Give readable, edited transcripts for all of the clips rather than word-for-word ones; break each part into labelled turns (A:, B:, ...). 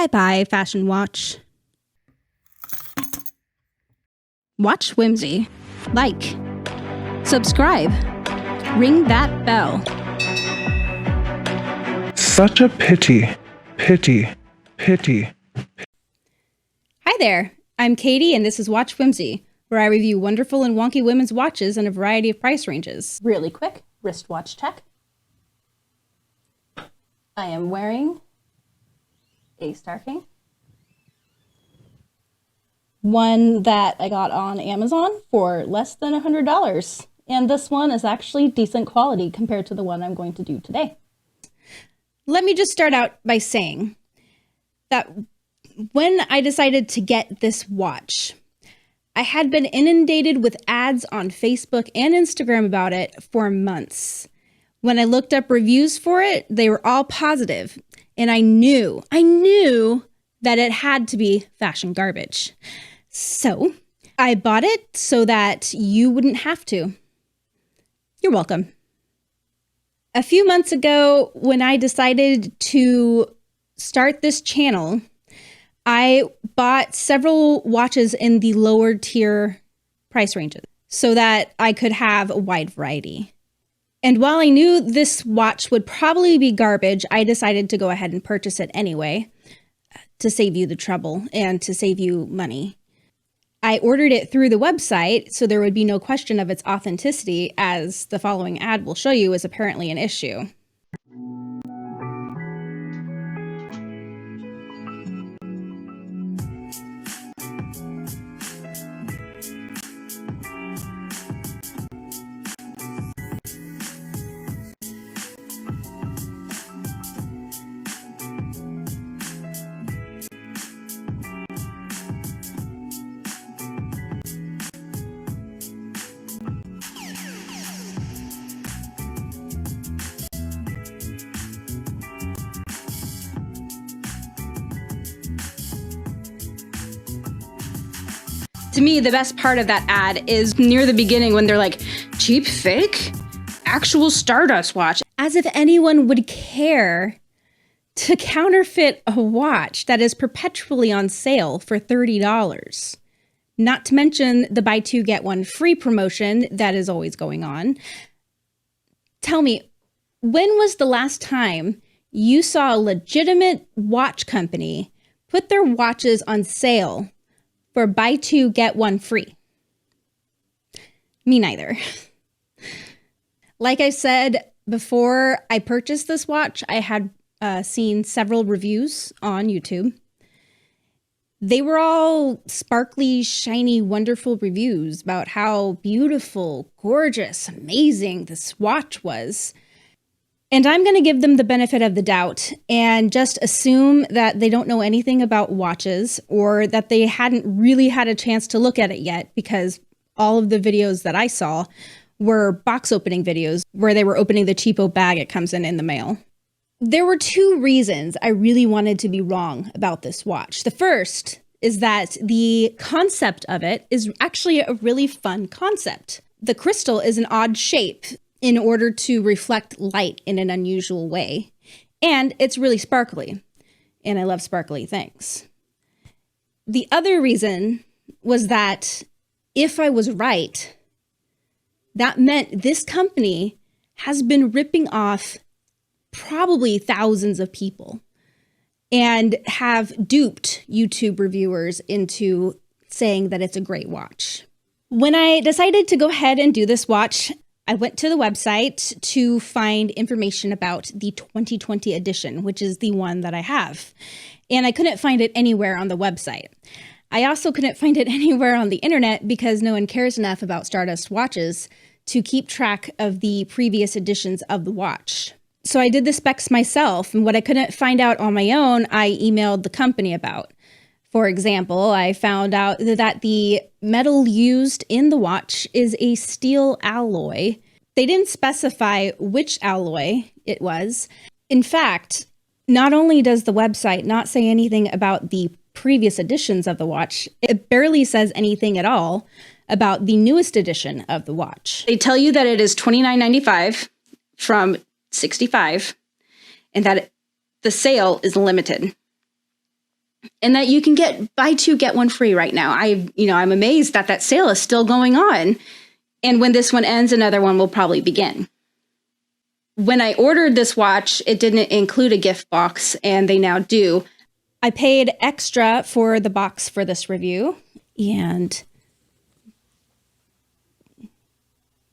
A: Bye-bye, fashion watch. Watch Whimsy. Like. Subscribe. Ring that bell.
B: Such a pity. Pity. Pity.
A: Hi there. I'm Katie, and this is Watch Whimsy, where I review wonderful and wonky women's watches in a variety of price ranges. Really quick wristwatch check. I am wearing a Star King. One that I got on Amazon for less than $100. And this one is actually decent quality compared to the one I'm going to do today. Let me just start out by saying that when I decided to get this watch, I had been inundated with ads on Facebook and Instagram about it for months. When I looked up reviews for it, they were all positive, and I knew that it had to be fashion garbage. So I bought it so that you wouldn't have to. You're welcome. A few months ago, when I decided to start this channel, I bought several watches in the lower tier price ranges so that I could have a wide variety. And while I knew this watch would probably be garbage, I decided to go ahead and purchase it anyway to save you the trouble and to save you money. I ordered it through the website, so there would be no question of its authenticity, as the following ad will show you is apparently an issue. To me, the best part of that ad is near the beginning when they're like, cheap fake? Actual Stardust watch. As if anyone would care to counterfeit a watch that is perpetually on sale for $30. Not to mention the buy two, get one free promotion that is always going on. Tell me, when was the last time you saw a legitimate watch company put their watches on sale for buy two, get one free? Me neither. Like I said, before I purchased this watch, I had seen several reviews on YouTube. They were all sparkly, shiny, wonderful reviews about how beautiful, gorgeous, amazing this watch was. And I'm going to give them the benefit of the doubt and just assume that they don't know anything about watches or that they hadn't really had a chance to look at it yet, because all of the videos that I saw were box opening videos where they were opening the cheapo bag it comes in the mail. There were two reasons I really wanted to be wrong about this watch. The first is that the concept of it is actually a really fun concept. The crystal is an odd shape in order to reflect light in an unusual way. And it's really sparkly. And I love sparkly things. The other reason was that if I was right, that meant this company has been ripping off probably thousands of people and have duped YouTube reviewers into saying that it's a great watch. When I decided to go ahead and do this watch, I went to the website to find information about the 2020 edition, which is the one that I have. And I couldn't find it anywhere on the website. I also couldn't find it anywhere on the internet because no one cares enough about Stardust watches to keep track of the previous editions of the watch. So I did the specs myself, and what I couldn't find out on my own, I emailed the company about. For example, I found out that the metal used in the watch is a steel alloy. They didn't specify which alloy it was. In fact, not only does the website not say anything about the previous editions of the watch, it barely says anything at all about the newest edition of the watch. They tell you that it is $29.95 from $65, and that the sale is limited. and that you can get buy two, get one free right now. I'm amazed that sale is still going on. And when this one ends, another one will probably begin. When I ordered this watch, it didn't include a gift box, and they now do. I paid extra for the box for this review, and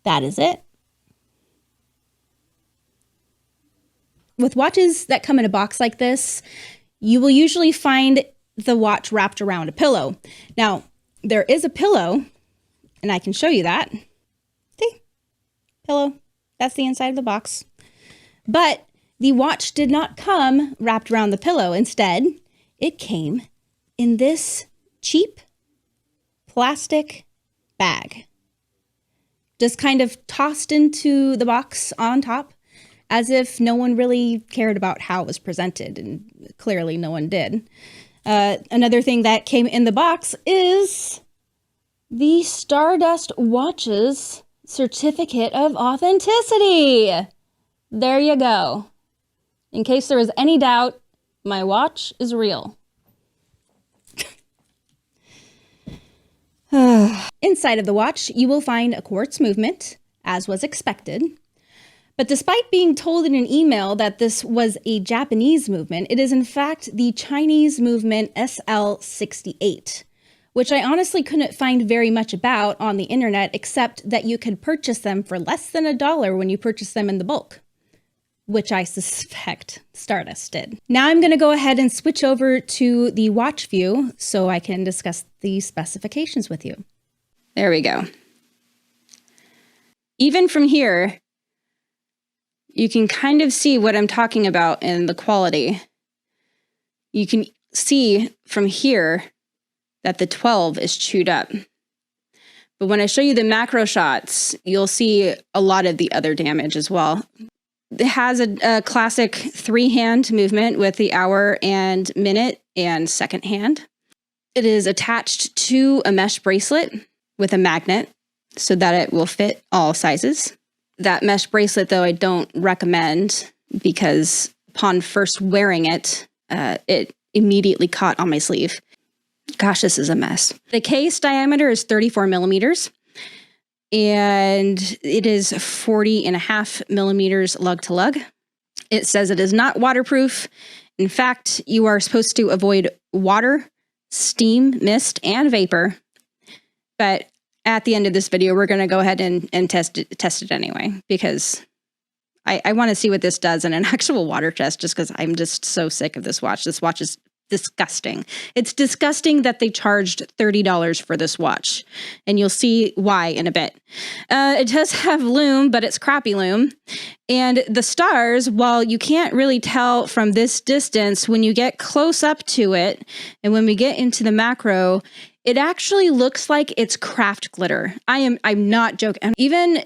A: that is it. With watches that come in a box like this, you will usually find the watch wrapped around a pillow. Now, there is a pillow, and I can show you that. See? Pillow. That's the inside of the box. But the watch did not come wrapped around the pillow. Instead, it came in this cheap plastic bag. Just kind of tossed into the box on top, as if no one really cared about how it was presented, and clearly no one did. Another thing that came in the box is the Stardust Watches Certificate of Authenticity. There you go. In case there was any doubt, my watch is real. Inside of the watch, you will find a quartz movement, as was expected. But despite being told in an email that this was a Japanese movement, it is in fact the Chinese movement SL68, which I honestly couldn't find very much about on the internet, except that you could purchase them for less than $1 when you purchase them in the bulk, which I suspect Stardust did. Now I'm going to go ahead and switch over to the watch view so I can discuss the specifications with you. There we go. Even from here, you can kind of see what I'm talking about in the quality. You can see from here that the 12 is chewed up. But when I show you the macro shots, you'll see a lot of the other damage as well. It has a classic 3-hand movement with the hour and minute and second hand. It is attached to a mesh bracelet with a magnet so that it will fit all sizes. That mesh bracelet, though, I don't recommend because upon first wearing it, it immediately caught on my sleeve. Gosh, this is a mess. The case diameter is 34 millimeters. And it is 40.5 millimeters lug to lug. It says it is not waterproof. In fact, you are supposed to avoid water, steam, mist, and vapor. But at the end of this video, we're going to go ahead and test it anyway, because I want to see what this does in an actual water test, just because I'm just so sick of this watch. This watch is disgusting. It's disgusting that they charged $30 for this watch, and you'll see why in a bit. It does have lume, but it's crappy lume. And the stars, while you can't really tell from this distance, when you get close up to it, and when we get into the macro, it actually looks like it's craft glitter. I'm not joking. Even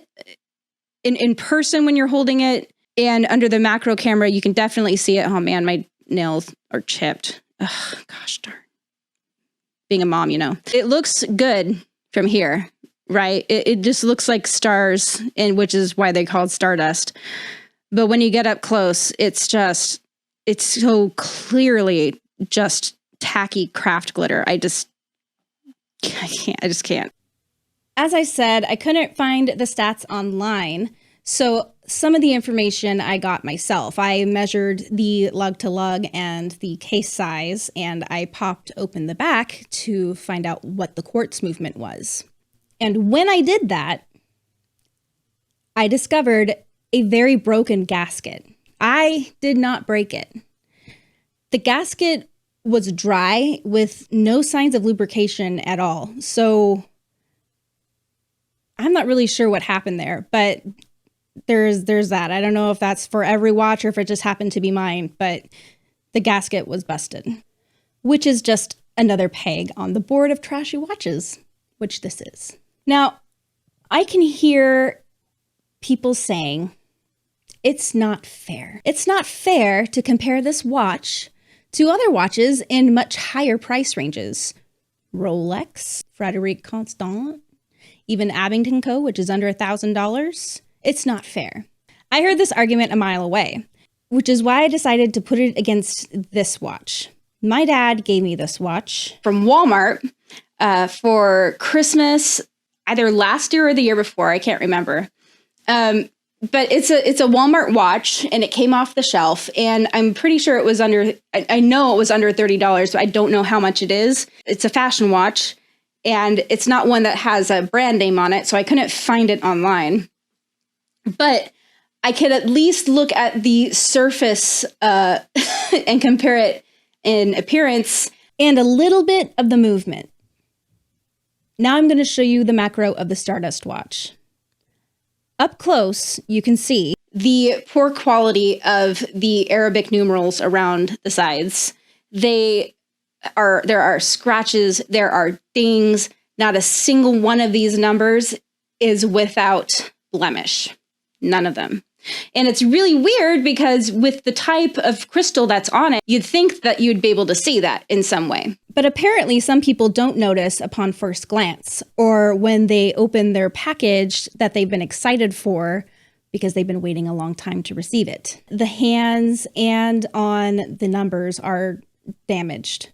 A: in person when you're holding it, and under the macro camera, you can definitely see it. Oh man, my nails are chipped. Ugh, gosh darn. Being a mom, you know. It looks good from here, right? It just looks like stars, and which is why they call it Stardust. But when you get up close, it's so clearly just tacky craft glitter. I just can't. As I said, I couldn't find the stats online, so some of the information I got myself. I measured the lug to lug and the case size, and I popped open the back to find out what the quartz movement was. And when I did that, I discovered a very broken gasket. I did not break it. The gasket was dry with no signs of lubrication at all. So I'm not really sure what happened there, but there's that. I don't know if that's for every watch or if it just happened to be mine, but the gasket was busted, which is just another peg on the board of trashy watches, which this is. Now, I can hear people saying, it's not fair. It's not fair to compare this watch to other watches in much higher price ranges. Rolex, Frederic Constant, even Abington Co., which is under $1,000. It's not fair. I heard this argument a mile away, which is why I decided to put it against this watch, My dad gave me this watch from Walmart for Christmas, either last year or the year before. I can't remember. But it's a Walmart watch, and it came off the shelf, and I'm pretty sure it was I know it was under $30, but I don't know how much it is. It's a fashion watch, and it's not one that has a brand name on it, so I couldn't find it online. But I could at least look at the surface and compare it in appearance and a little bit of the movement. Now I'm going to show you the macro of the Stardust watch. Up close, you can see the poor quality of the Arabic numerals around the sides. There are scratches, there are dings. Not a single one of these numbers is without blemish. None of them. And it's really weird because with the type of crystal that's on it, you'd think that you'd be able to see that in some way. But apparently some people don't notice upon first glance or when they open their package that they've been excited for because they've been waiting a long time to receive it. The hands and on the numbers are damaged.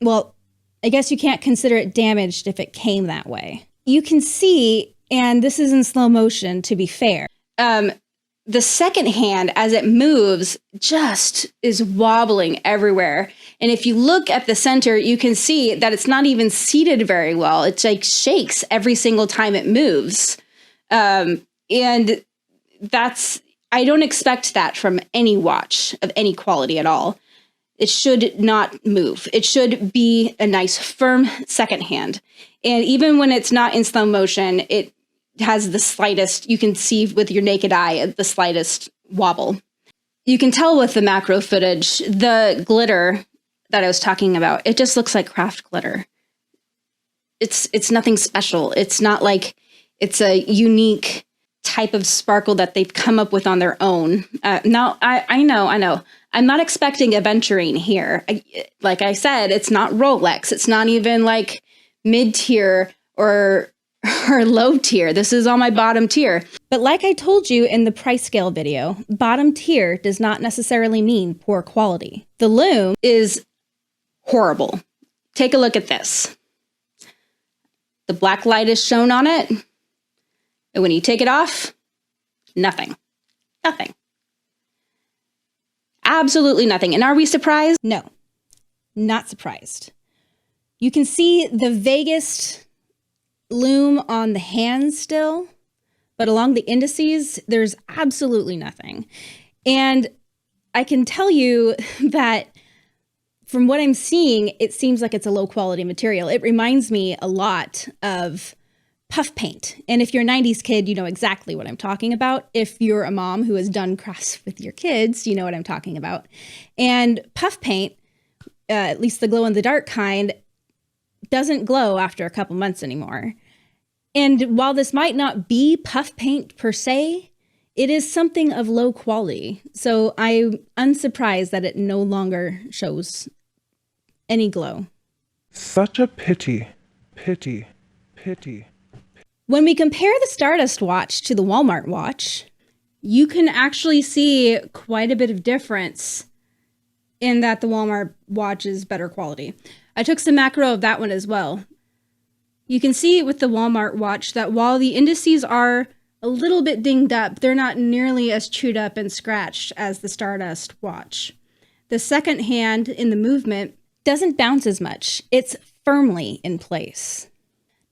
A: Well, I guess you can't consider it damaged if it came that way. You can see, and this is in slow motion, to be fair. The second hand, as it moves, just is wobbling everywhere. And if you look at the center, you can see that it's not even seated very well. It's like shakes every single time it moves. And I don't expect that from any watch of any quality at all. It should not move. It should be a nice, firm second hand. And even when it's not in slow motion, it has the slightest, you can see with your naked eye, the slightest wobble. You can tell with the macro footage, the glitter that I was talking about, it just looks like craft glitter. It's nothing special. It's not like it's a unique type of sparkle that they've come up with on their own. Now, I know. I'm not expecting aventurine here. Like I said, it's not Rolex. It's not even like mid-tier or low tier. This is on my bottom tier. But like I told you in the price scale video, bottom tier does not necessarily mean poor quality. The lume is horrible. Take a look at this. The black light is shown on it. And when you take it off, nothing. Nothing. Absolutely nothing. And are we surprised? No, not surprised. You can see the vaguest lume on the hands still, but along the indices, there's absolutely nothing. And I can tell you that from what I'm seeing, it seems like it's a low quality material. It reminds me a lot of puff paint. And if you're a 90s kid, you know exactly what I'm talking about. If you're a mom who has done crafts with your kids, you know what I'm talking about. And puff paint, at least the glow in the dark kind, doesn't glow after a couple months anymore. And while this might not be puff paint per se, it is something of low quality. So I'm unsurprised that it no longer shows any glow.
B: Such a pity, pity, pity.
A: When we compare the Stardust watch to the Walmart watch, you can actually see quite a bit of difference in that the Walmart watch is better quality. I took some macro of that one as well. You can see with the Walmart watch that while the indices are a little bit dinged up, they're not nearly as chewed up and scratched as the Stardust watch. The second hand in the movement doesn't bounce as much. It's firmly in place.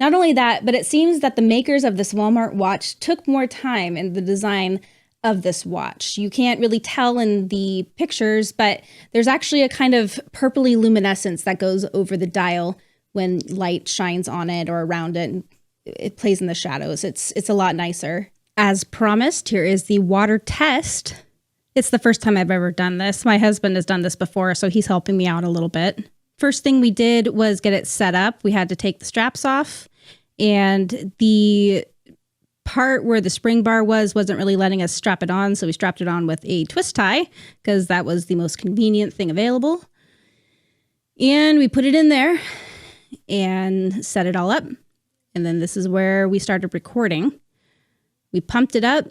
A: Not only that, but it seems that the makers of this Walmart watch took more time in the design of this watch. You can't really tell in the pictures, but there's actually a kind of purpley luminescence that goes over the dial when light shines on it or around it. And it plays in the shadows. It's a lot nicer. As promised, here is the water test. It's the first time I've ever done this. My husband has done this before, so he's helping me out a little bit. First thing we did was get it set up. We had to take the straps off, and the part where the spring bar wasn't really letting us strap it on, so we strapped it on with a twist tie because that was the most convenient thing available. And we put it in there and set it all up. And then this is where we started recording. We pumped it up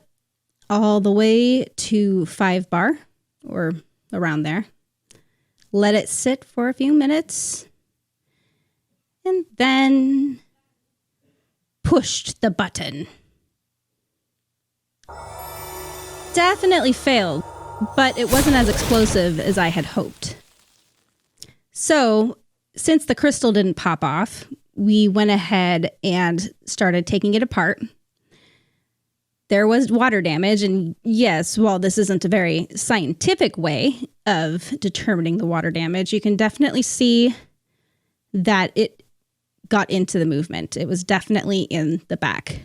A: all the way to 5 bar or around there. let it sit for a few minutes, and then pushed the button. Definitely failed, but it wasn't as explosive as I had hoped. So, since the crystal didn't pop off, we went ahead and started taking it apart. There was water damage, and yes, while this isn't a very scientific way of determining the water damage, you can definitely see that it got into the movement. It was definitely in the back.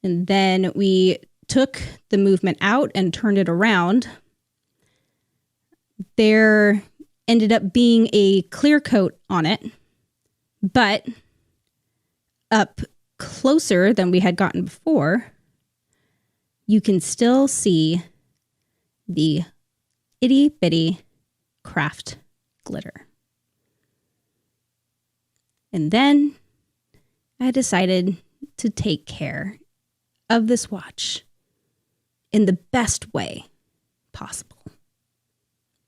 A: And then we took the movement out and turned it around. There ended up being a clear coat on it, but up closer than we had gotten before, you can still see the itty bitty craft glitter. And then I decided to take care of this watch in the best way possible.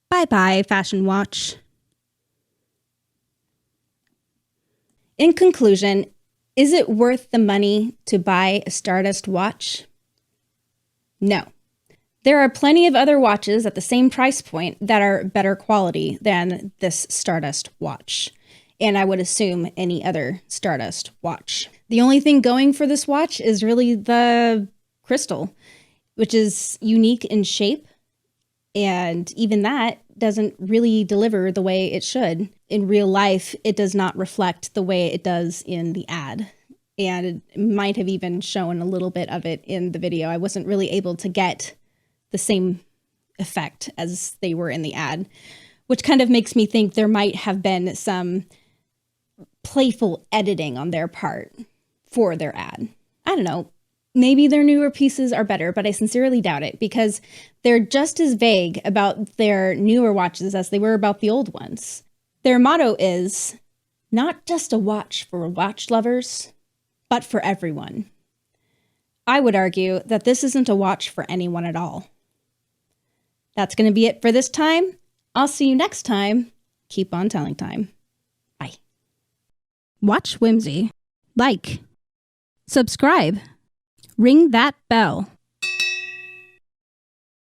A: Bye-bye, fashion watch. In conclusion, is it worth the money to buy a Stardust watch? No. There are plenty of other watches at the same price point that are better quality than this Stardust watch, and I would assume any other Stardust watch. The only thing going for this watch is really the crystal, which is unique in shape, and even that doesn't really deliver the way it should. In real life, it does not reflect the way it does in the ad. And it might have even shown a little bit of it in the video. I wasn't really able to get the same effect as they were in the ad, which kind of makes me think there might have been some playful editing on their part for their ad. I don't know. Maybe their newer pieces are better, but I sincerely doubt it because they're just as vague about their newer watches as they were about the old ones. Their motto is, not just a watch for watch lovers, but for everyone. I would argue that this isn't a watch for anyone at all. That's going to be it for this time. I'll see you next time. Keep on telling time. Bye. Watch Whimsy. Like. Subscribe. Ring that bell.